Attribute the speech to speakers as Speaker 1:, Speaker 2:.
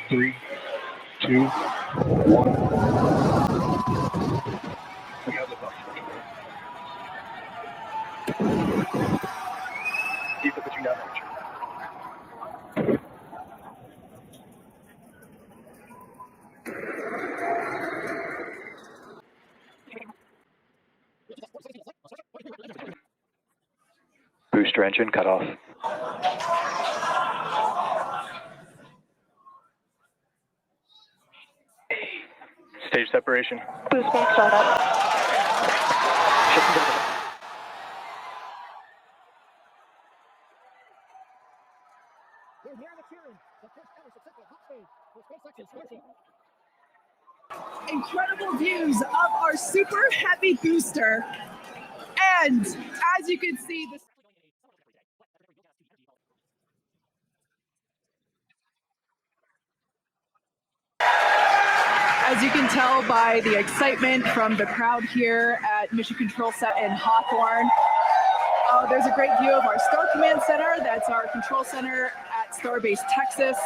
Speaker 1: 3, 2, 1. We have the bus. Keep the pitching down range. Booster engine cut off. Stage separation.
Speaker 2: Boost bank startup.
Speaker 3: Incredible views of our super heavy booster, and as you can see, this. As you can tell by the excitement from the crowd here at Mission Control Set in Hawthorne, there's a great view of our Star Command Center. That's our control center at Starbase, Texas.